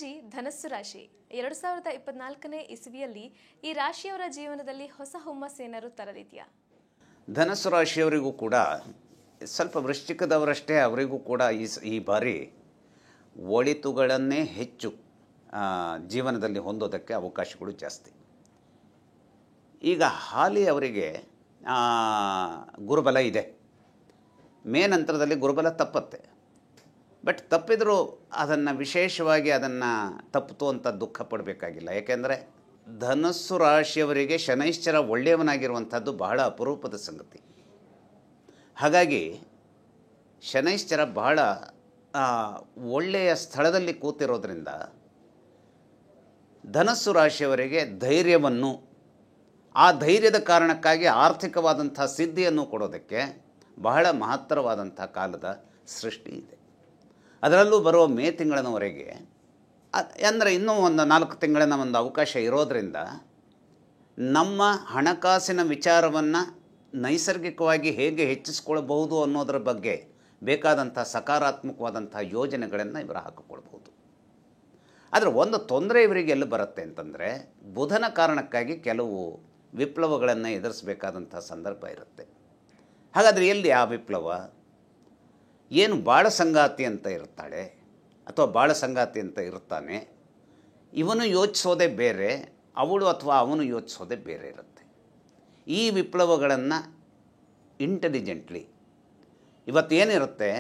ಗುರೂಜಿ, ಧನಸ್ಸು ರಾಶಿ 2024ನೇ ಇಸವಿಯಲ್ಲಿ ಈ ರಾಶಿಯವರ ಜೀವನದಲ್ಲಿ ಹೊಸ ಹುಮ್ಮಸ್ಸೇನಾದರೂ ತರಲಿದೆಯಾ? ಧನಸ್ಸು ರಾಶಿಯವರಿಗೂ ಕೂಡ ಸ್ವಲ್ಪ ವೃಶ್ಚಿಕದವರಷ್ಟೇ ಅವರಿಗೂ ಕೂಡ ಈ ಬಾರಿ ಒಳಿತುಗಳನ್ನೇ ಹೆಚ್ಚು ಜೀವನದಲ್ಲಿ ಹೊಂದೋದಕ್ಕೆ ಅವಕಾಶಗಳು ಜಾಸ್ತಿ. ಈಗ ಹಾಲಿ ಅವರಿಗೆ ಗುರುಬಲ ಇದೆ, ಮೇ ನಂತರದಲ್ಲಿ ಗುರುಬಲ ತಪ್ಪತ್ತೆ. ಬಟ್ ತಪ್ಪಿದರೂ ಅದನ್ನು ವಿಶೇಷವಾಗಿ ಅದನ್ನು ತಪ್ಪಿತು ಅಂತ ದುಃಖ ಪಡಬೇಕಾಗಿಲ್ಲ. ಯಾಕೆಂದರೆ ಧನಸ್ಸು ರಾಶಿಯವರಿಗೆ ಶನೈಶ್ಚರ ಒಳ್ಳೆಯವನಾಗಿರುವಂಥದ್ದು ಬಹಳ ಅಪರೂಪದ ಸಂಗತಿ. ಹಾಗಾಗಿ ಶನೈಶ್ಚರ ಬಹಳ ಒಳ್ಳೆಯ ಸ್ಥಳದಲ್ಲಿ ಕೂತಿರೋದ್ರಿಂದ ಧನಸ್ಸು ರಾಶಿಯವರಿಗೆ ಧೈರ್ಯವನ್ನು, ಆ ಧೈರ್ಯದ ಕಾರಣಕ್ಕಾಗಿ ಆರ್ಥಿಕವಾದಂಥ ಸಿದ್ಧಿಯನ್ನು ಕೊಡೋದಕ್ಕೆ ಬಹಳ ಮಹತ್ತರವಾದಂಥ ಕಾಲದ ಸೃಷ್ಟಿ ಇದೆ. ಅದರಲ್ಲೂ ಬರುವ ಮೇ ತಿಂಗಳಿನವರೆಗೆ ಅಂದರೆ ಇನ್ನೂ ಒಂದು 4 ತಿಂಗಳಿನ ಒಂದು ಅವಕಾಶ ಇರೋದರಿಂದ ನಮ್ಮ ಹಣಕಾಸಿನ ವಿಚಾರವನ್ನು ನೈಸರ್ಗಿಕವಾಗಿ ಹೇಗೆ ಹೆಚ್ಚಿಸ್ಕೊಳ್ಬಹುದು ಅನ್ನೋದರ ಬಗ್ಗೆ ಬೇಕಾದಂಥ ಸಕಾರಾತ್ಮಕವಾದಂಥ ಯೋಜನೆಗಳನ್ನು ಇವರು ಹಾಕಿಕೊಳ್ಬೋದು. ಆದರೆ ಒಂದು ತೊಂದರೆ ಇವರಿಗೆ ಎಲ್ಲಿ ಬರುತ್ತೆ ಅಂತಂದರೆ, ಬುಧನ ಕಾರಣಕ್ಕಾಗಿ ಕೆಲವು ವಿಪ್ಲವಗಳನ್ನು ಎದುರಿಸಬೇಕಾದಂಥ ಸಂದರ್ಭ ಇರುತ್ತೆ. ಹಾಗಾದರೆ ಎಲ್ಲಿ ಆ ವಿಪ್ಲವ? ಏನು ಬಾಳ ಸಂಗಾತಿ ಅಂತ ಇರ್ತಾಳೆ ಅಥವಾ ಬಾಳ ಸಂಗಾತಿ ಅಂತ ಇರ್ತಾನೆ, ಇವನು ಯೋಚಿಸೋದೇ ಬೇರೆ, ಅವಳು ಅಥವಾ ಅವನು ಯೋಚಿಸೋದೇ ಬೇರೆ ಇರುತ್ತೆ. ಈ ವಿಪ್ಲವಗಳನ್ನು ಇಂಟೆಲಿಜೆಂಟ್ಲಿ ಇವತ್ತೇನಿರುತ್ತೆ,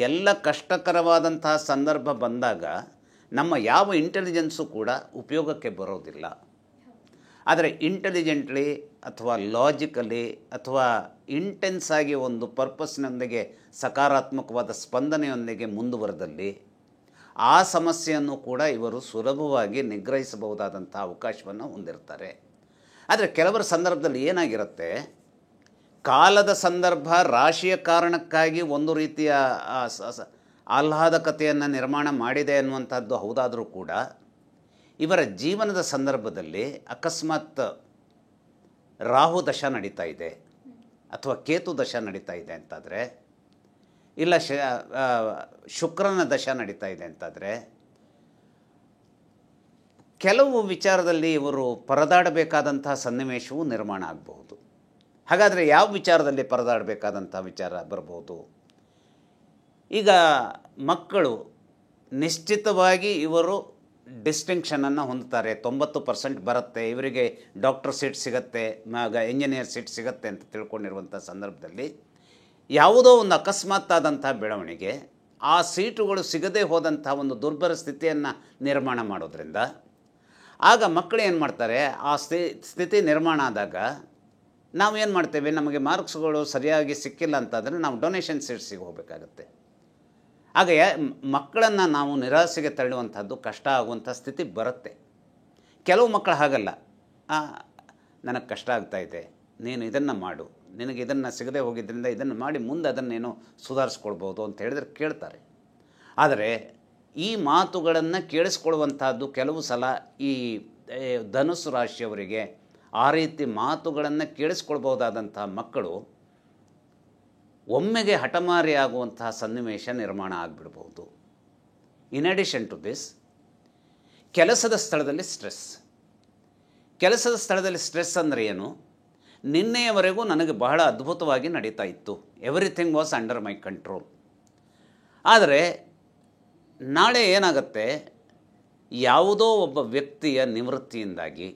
ಎಲ್ಲ ಕಷ್ಟಕರವಾದಂತಹ ಸಂದರ್ಭ ಬಂದಾಗ ನಮ್ಮ ಯಾವ ಇಂಟೆಲಿಜೆನ್ಸು ಕೂಡ ಉಪಯೋಗಕ್ಕೆ ಬರೋದಿಲ್ಲ. ಆದರೆ ಇಂಟೆಲಿಜೆಂಟ್ಲಿ ಅಥವಾ ಲಾಜಿಕಲಿ ಅಥವಾ ಇಂಟೆನ್ಸ್ ಆಗಿ ಒಂದು ಪರ್ಪಸ್ನೊಂದಿಗೆ ಸಕಾರಾತ್ಮಕವಾದ ಸ್ಪಂದನೆಯೊಂದಿಗೆ ಮುಂದುವರೆದಲ್ಲಿ ಆ ಸಮಸ್ಯೆಯನ್ನು ಕೂಡ ಇವರು ಸುಲಭವಾಗಿ ನಿಗ್ರಹಿಸಬಹುದಾದಂಥ ಅವಕಾಶವನ್ನು ಹೊಂದಿರ್ತಾರೆ. ಆದರೆ ಕೆಲವರ ಸಂದರ್ಭದಲ್ಲಿ ಏನಾಗಿರುತ್ತೆ, ಕಾಲದ ಸಂದರ್ಭ ರಾಶಿಯ ಕಾರಣಕ್ಕಾಗಿ ಒಂದು ರೀತಿಯ ಆಹ್ಲಾದಕತೆಯನ್ನು ನಿರ್ಮಾಣ ಮಾಡಿದೆ ಅನ್ನುವಂಥದ್ದು ಹೌದಾದರೂ ಕೂಡ ಇವರ ಜೀವನದ ಸಂದರ್ಭದಲ್ಲಿ ಅಕಸ್ಮಾತ್ ರಾಹು ದಶ ನಡೀತಾ ಇದೆ ಅಥವಾ ಕೇತು ದಶ ನಡೀತಾ ಇದೆ ಅಂತಾದರೆ, ಇಲ್ಲ ಶುಕ್ರನ ದಶ ನಡೀತಾ ಇದೆ ಅಂತಾದರೆ, ಕೆಲವು ವಿಚಾರದಲ್ಲಿ ಇವರು ಪರದಾಡಬೇಕಾದಂತಹ ಸನ್ನಿವೇಶವೂ ನಿರ್ಮಾಣ ಆಗಬಹುದು. ಹಾಗಾದರೆ ಯಾವ ವಿಚಾರದಲ್ಲಿ ಪರದಾಡಬೇಕಾದಂಥ ವಿಚಾರ ಬರ್ಬೋದು? ಈಗ ಮಕ್ಕಳು ನಿಶ್ಚಿತವಾಗಿ ಇವರು ಡಿಸ್ಟಿಂಕ್ಷನನ್ನು ಹೊಂದುತ್ತಾರೆ, 90% ಬರುತ್ತೆ, ಇವರಿಗೆ ಡಾಕ್ಟರ್ ಸೀಟ್ ಸಿಗುತ್ತೆ, ಇಂಜಿನಿಯರ್ ಸೀಟ್ ಸಿಗುತ್ತೆ ಅಂತ ತಿಳ್ಕೊಂಡಿರುವಂಥ ಸಂದರ್ಭದಲ್ಲಿ ಯಾವುದೋ ಒಂದು ಅಕಸ್ಮಾತ್ ಆದಂಥ ಬೆಳವಣಿಗೆ ಆ ಸೀಟುಗಳು ಸಿಗದೇ ಹೋದಂಥ ಒಂದು ದುರ್ಬಲ ಸ್ಥಿತಿಯನ್ನು ನಿರ್ಮಾಣ ಮಾಡೋದ್ರಿಂದ ಆಗ ಮಕ್ಕಳು ಏನು ಮಾಡ್ತಾರೆ, ಆ ಸ್ಥಿತಿ ನಿರ್ಮಾಣ ಆದಾಗ ನಾವೇನು ಮಾಡ್ತೇವೆ, ನಮಗೆ ಮಾರ್ಕ್ಸ್ಗಳು ಸರಿಯಾಗಿ ಸಿಕ್ಕಿಲ್ಲ ಅಂತಾದರೆ ನಾವು ಡೊನೇಷನ್ ಸೀಟ್ಸಿಗೆ ಹೋಗಬೇಕಾಗತ್ತೆ. ಆಗ ಮಕ್ಕಳನ್ನು ನಾವು ನಿರಾಸೆಗೆ ತಳ್ಳುವಂಥದ್ದು ಕಷ್ಟ ಆಗುವಂಥ ಸ್ಥಿತಿ ಬರುತ್ತೆ. ಕೆಲವು ಮಕ್ಕಳು ಹಾಗಲ್ಲ, ನನಗೆ ಕಷ್ಟ ಆಗ್ತಾಯಿದೆ, ನೀನು ಇದನ್ನು ಮಾಡು, ನಿನಗೆ ಇದನ್ನು ಸಿಗದೆ ಹೋಗಿದ್ದರಿಂದ ಇದನ್ನು ಮಾಡಿ ಮುಂದೆ ಅದನ್ನೇನೋ ಸುಧಾರಿಸ್ಕೊಳ್ಬೋದು ಅಂತ ಹೇಳಿದ್ರೆ ಕೇಳ್ತಾರೆ. ಆದರೆ ಈ ಮಾತುಗಳನ್ನು ಕೇಳಿಸ್ಕೊಳ್ಳುವಂಥದ್ದು ಕೆಲವು ಸಲ ಈ ಧನುಸ್ಸು ರಾಶಿಯವರಿಗೆ ಆ ರೀತಿ ಮಾತುಗಳನ್ನು ಕೇಳಿಸ್ಕೊಳ್ಬೋದಾದಂಥ ಮಕ್ಕಳು ಒಮ್ಮೆಗೆ ಹಠಮಾರಿ ಆಗುವಂತಹ ಸನ್ನಿವೇಶ ನಿರ್ಮಾಣ ಆಗಿಬಿಡ್ಬೋದು. ಇನ್ ಅಡಿಷನ್ ಟು ದಿಸ್, ಕೆಲಸದ ಸ್ಥಳದಲ್ಲಿ ಸ್ಟ್ರೆಸ್. ಕೆಲಸದ ಸ್ಥಳದಲ್ಲಿ ಸ್ಟ್ರೆಸ್ ಅಂದರೆ ಏನು? ನಿನ್ನೆಯವರೆಗೂ ನನಗೆ ಬಹಳ ಅದ್ಭುತವಾಗಿ ನಡೀತಾ ಇತ್ತು, everything was under my control. ಆದರೆ ನಾಳೆ ಏನಾಗುತ್ತೆ, ಯಾವುದೋ ಒಬ್ಬ ವ್ಯಕ್ತಿಯ ನಿವೃತ್ತಿಯಿಂದಾಗಿ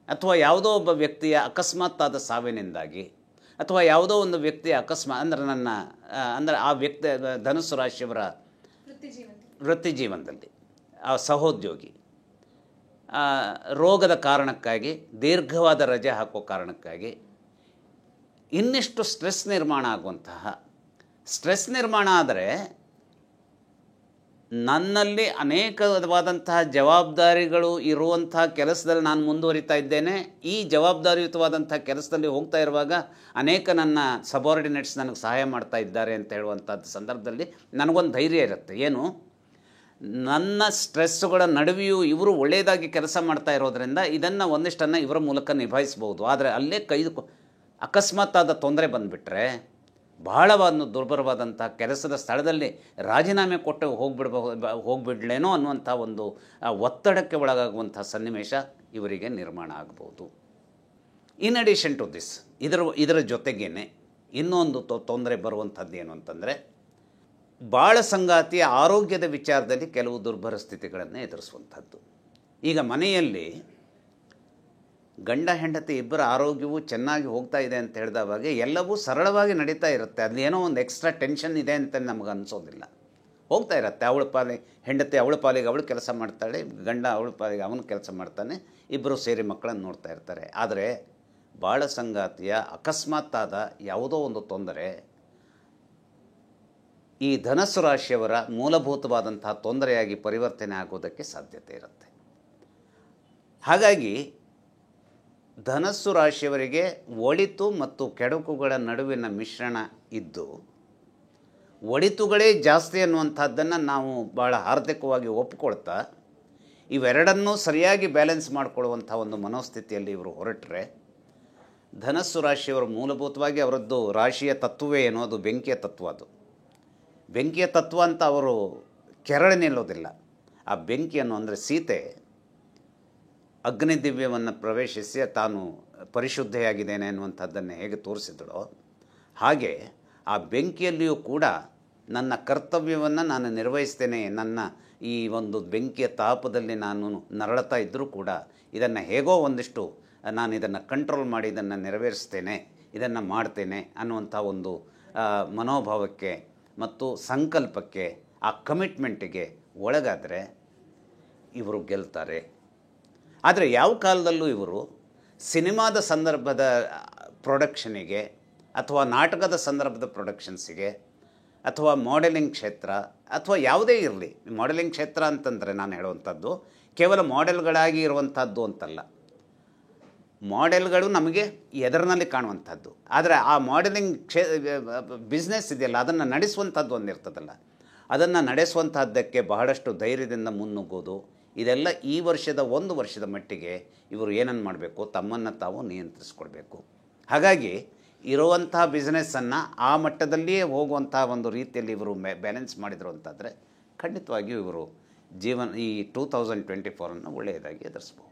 ಅಥವಾ ಯಾವುದೋ ಒಬ್ಬ ವ್ಯಕ್ತಿಯ ಅಕಸ್ಮಾತ್ತಾದ ಸಾವಿನಿಂದಾಗಿ ಅಥವಾ ಯಾವುದೋ ಒಂದು ವ್ಯಕ್ತಿಯ ಅಂದರೆ ಆ ವ್ಯಕ್ತಿ ಧನುಸ್ಸು ರಾಶಿಯವರ ವೃತ್ತಿ ಜೀವನದಲ್ಲಿ ಆ ಸಹೋದ್ಯೋಗಿ ರೋಗದ ಕಾರಣಕ್ಕಾಗಿ, ದೀರ್ಘವಾದ ರಜೆ ಹಾಕೋ ಕಾರಣಕ್ಕಾಗಿ ಇನ್ನಿಷ್ಟು ಸ್ಟ್ರೆಸ್ ನಿರ್ಮಾಣ ಆಗುವಂತಹ ಸ್ಟ್ರೆಸ್ ನಿರ್ಮಾಣ ಆದರೆ ನನ್ನಲ್ಲಿ ಅನೇಕವಾದಂತಹ ಜವಾಬ್ದಾರಿಗಳು ಇರುವಂಥ ಕೆಲಸದಲ್ಲಿ ನಾನು ಮುಂದುವರಿತಾ ಇದ್ದೇನೆ. ಈ ಜವಾಬ್ದಾರಿಯುತವಾದಂಥ ಕೆಲಸದಲ್ಲಿ ಹೋಗ್ತಾ ಇರುವಾಗ ಅನೇಕ ನನ್ನ ಸಬಾರ್ಡಿನೇಟ್ಸ್ ನನಗೆ ಸಹಾಯ ಮಾಡ್ತಾ ಇದ್ದಾರೆ ಅಂತ ಹೇಳುವಂಥದ್ದು ಸಂದರ್ಭದಲ್ಲಿ ನನಗೊಂದು ಧೈರ್ಯ ಇರುತ್ತೆ. ಏನು, ನನ್ನ ಸ್ಟ್ರೆಸ್ಸುಗಳ ನಡುವೆಯೂ ಇವರು ಒಳ್ಳೆಯದಾಗಿ ಕೆಲಸ ಮಾಡ್ತಾ ಇರೋದರಿಂದ ಇದನ್ನು ಒಂದಿಷ್ಟನ್ನು ಇವರ ಮೂಲಕ ನಿಭಾಯಿಸ್ಬೋದು. ಆದರೆ ಅಲ್ಲೇ ಅಕಸ್ಮಾತ್ ಆದ ತೊಂದರೆ ಬಂದುಬಿಟ್ರೆ ಬಹಳ ಒಂದು ದುರ್ಬಲವಾದಂಥ ಕೆಲಸದ ಸ್ಥಳದಲ್ಲಿ ರಾಜೀನಾಮೆ ಕೊಟ್ಟು ಹೋಗ್ಬಿಡ್ಲೇನೋ ಅನ್ನುವಂಥ ಒಂದು ಒತ್ತಡಕ್ಕೆ ಒಳಗಾಗುವಂಥ ಸನ್ನಿವೇಶ ಇವರಿಗೆ ನಿರ್ಮಾಣ ಆಗ್ಬೋದು. ಇನ್ ಅಡಿಷನ್ ಟು ದಿಸ್, ಇದರ ಜೊತೆಗೇನೆ ಇನ್ನೊಂದು ತೊಂದರೆ ಬರುವಂಥದ್ದು ಏನು ಅಂತಂದರೆ, ಬಾಳ ಸಂಗಾತಿಯ ಆರೋಗ್ಯದ ವಿಚಾರದಲ್ಲಿ ಕೆಲವು ದುರ್ಬಲ ಸ್ಥಿತಿಗಳನ್ನು ಎದುರಿಸುವಂಥದ್ದು. ಈಗ ಮನೆಯಲ್ಲಿ ಗಂಡ ಹೆಂಡತಿ ಇಬ್ಬರ ಆರೋಗ್ಯವು ಚೆನ್ನಾಗಿ ಹೋಗ್ತಾ ಇದೆ ಅಂತ ಹೇಳಿದವಾಗ ಎಲ್ಲವೂ ಸರಳವಾಗಿ ನಡೀತಾ ಇರುತ್ತೆ. ಅದೇನೋ ಒಂದು ಎಕ್ಸ್ಟ್ರಾ ಟೆನ್ಷನ್ ಇದೆ ಅಂತ ನಮಗೆ ಅನಿಸೋದಿಲ್ಲ. ಹೋಗ್ತಾ ಇರುತ್ತೆ. ಹೆಂಡತಿ ಅವಳ ಪಾಲಿಗೆ ಅವಳು ಕೆಲಸ ಮಾಡ್ತಾಳೆ, ಗಂಡ ಅವಳ ಪಾಲಿಗೆ ಅವನು ಕೆಲಸ ಮಾಡ್ತಾನೆ, ಇಬ್ಬರು ಸೇರಿ ಮಕ್ಕಳನ್ನು ನೋಡ್ತಾ ಇರ್ತಾರೆ. ಆದರೆ ಬಾಳ ಸಂಗಾತಿಯ ಅಕಸ್ಮಾತ್ ಆದ ಯಾವುದೋ ಒಂದು ತೊಂದರೆ ಈ ಧನಸ್ಸು ರಾಶಿಯವರ ಮೂಲಭೂತವಾದಂತಹ ತೊಂದರೆಯಾಗಿ ಪರಿವರ್ತನೆ ಆಗೋದಕ್ಕೆ ಸಾಧ್ಯತೆ ಇರುತ್ತೆ. ಹಾಗಾಗಿ ಧನಸ್ಸು ರಾಶಿಯವರಿಗೆ ಒಳಿತು ಮತ್ತು ಕೆಡುಕುಗಳ ನಡುವಿನ ಮಿಶ್ರಣ ಇದ್ದು, ಒಳಿತುಗಳೇ ಜಾಸ್ತಿ ಅನ್ನುವಂಥದ್ದನ್ನು ನಾವು ಭಾಳ ಹಾರ್ದಿಕವಾಗಿ ಒಪ್ಪಿಕೊಳ್ತಾ ಇವೆರಡನ್ನೂ ಸರಿಯಾಗಿ ಬ್ಯಾಲೆನ್ಸ್ ಮಾಡಿಕೊಳ್ಳುವಂಥ ಒಂದು ಮನೋಸ್ಥಿತಿಯಲ್ಲಿ ಇವರು ಹೊರಟರೆ, ಧನಸ್ಸು ರಾಶಿಯವರು ಮೂಲಭೂತವಾಗಿ ಅವರದ್ದು ರಾಶಿಯ ತತ್ವವೇ ಏನೋ ಅದು ಬೆಂಕಿಯ ತತ್ವ. ಅದು ಬೆಂಕಿಯ ತತ್ವ ಅಂತ ಅವರು ಕೆರಳಿ ನಿಲ್ಲೋದಿಲ್ಲ. ಆ ಬೆಂಕಿಯನ್ನು ಅಂದರೆ ಸೀತೆ ಅಗ್ನಿದಿವ್ಯವನ್ನು ಪ್ರವೇಶಿಸಿ ತಾನು ಪರಿಶುದ್ಧೆಯಾಗಿದ್ದೇನೆ ಅನ್ನುವಂಥದ್ದನ್ನು ಹೇಗೆ ತೋರಿಸಿದಳೋ ಹಾಗೆ ಆ ಬೆಂಕಿಯಲ್ಲಿಯೂ ಕೂಡ ನನ್ನ ಕರ್ತವ್ಯವನ್ನು ನಾನು ನಿರ್ವಹಿಸ್ತೇನೆ, ನನ್ನ ಈ ಒಂದು ಬೆಂಕಿಯ ತಾಪದಲ್ಲಿ ನಾನು ನರಳುತ್ತಾ ಇದ್ದರೂ ಕೂಡ ಇದನ್ನು ಹೇಗೋ ಒಂದಿಷ್ಟು ನಾನು ಇದನ್ನು ಕಂಟ್ರೋಲ್ ಮಾಡಿ ಇದನ್ನು ನೆರವೇರಿಸ್ತೇನೆ, ಇದನ್ನು ಮಾಡ್ತೇನೆ ಅನ್ನುವಂಥ ಒಂದು ಮನೋಭಾವಕ್ಕೆ ಮತ್ತು ಸಂಕಲ್ಪಕ್ಕೆ, ಆ ಕಮಿಟ್ಮೆಂಟಿಗೆ ಒಳಗಾದರೆ ಇವರು ಗೆಲ್ತಾರೆ. ಆದರೆ ಯಾವ ಕಾಲದಲ್ಲೂ ಇವರು ಸಿನಿಮಾದ ಸಂದರ್ಭದ ಪ್ರೊಡಕ್ಷನಿಗೆ ಅಥವಾ ನಾಟಕದ ಸಂದರ್ಭದ ಪ್ರೊಡಕ್ಷನ್ಸಿಗೆ ಅಥವಾ ಮಾಡೆಲಿಂಗ್ ಕ್ಷೇತ್ರ ಅಥವಾ ಯಾವುದೇ ಇರಲಿ, ಮಾಡೆಲಿಂಗ್ ಕ್ಷೇತ್ರ ಅಂತಂದರೆ ನಾನು ಹೇಳುವಂಥದ್ದು ಕೇವಲ ಮಾಡೆಲ್ಗಳಾಗಿ ಇರುವಂಥದ್ದು ಅಂತಲ್ಲ. ಮಾಡೆಲ್ಗಳು ನಮಗೆ ಎದುರಿನಲ್ಲಿ ಕಾಣುವಂಥದ್ದು, ಆದರೆ ಆ ಮಾಡೆಲಿಂಗ್ ಬಿಸ್ನೆಸ್ ಇದೆಯಲ್ಲ ಅದನ್ನು ನಡೆಸುವಂಥದ್ದು ಒಂದಿರ್ತದಲ್ಲ, ಅದನ್ನು ನಡೆಸುವಂಥದ್ದಕ್ಕೆ ಬಹಳಷ್ಟು ಧೈರ್ಯದಿಂದ ಮುನ್ನುಗ್ಗೋದು, ಇದೆಲ್ಲ ಈ ಒಂದು ವರ್ಷದ ಮಟ್ಟಿಗೆ ಇವರು ಏನನ್ನು ಮಾಡಬೇಕು, ತಮ್ಮನ್ನು ತಾವು ನಿಯಂತ್ರಿಸ್ಕೊಳ್ಬೇಕು. ಹಾಗಾಗಿ ಇರುವಂಥ ಬಿಸ್ನೆಸ್ಸನ್ನು ಆ ಮಟ್ಟದಲ್ಲಿಯೇ ಹೋಗುವಂಥ ಒಂದು ರೀತಿಯಲ್ಲಿ ಇವರು ಬ್ಯಾಲೆನ್ಸ್ ಮಾಡಿದರು ಅಂತಾದರೆ ಖಂಡಿತವಾಗಿಯೂ ಇವರು ಈ 2024 ಒಳ್ಳೆಯದಾಗಿ ಎದುರಿಸಬಹುದು.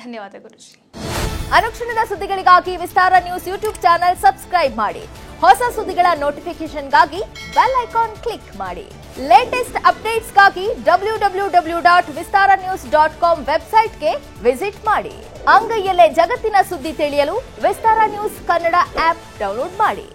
ಧನ್ಯವಾದ ಗುರುಜಿ. ಅನುಕ್ಷಣದ ಸುದ್ದಿಗಳಿಗಾಗಿ ವಿಸ್ತಾರ ನ್ಯೂಸ್ ಯೂಟ್ಯೂಬ್ ಚಾನೆಲ್ ಸಬ್ಸ್ಕ್ರೈಬ್ ಮಾಡಿ. ಹೊಸ ಸುದ್ದಿಗಳ ನೋಟಿಫಿಕೇಶನ್ಗಾಗಿ ಬೆಲ್ ಐಕಾನ್ ಕ್ಲಿಕ್ ಮಾಡಿ. ಲೇಟೆಸ್ಟ್ ಅಪ್ಡೇಟ್ಸ್ಗಾಗಿ www.vistaranews.com ವೆಬ್ಸೈಟ್ಗೆ ವಿಸಿಟ್ ಮಾಡಿ. ಅಂಗೈಯಲ್ಲೇ ಜಗತ್ತಿನ ಸುದ್ದಿ ತಿಳಿಯಲು ವಿಸ್ತಾರ ನ್ಯೂಸ್ ಕನ್ನಡ ಆಪ್ ಡೌನ್ಲೋಡ್ ಮಾಡಿ.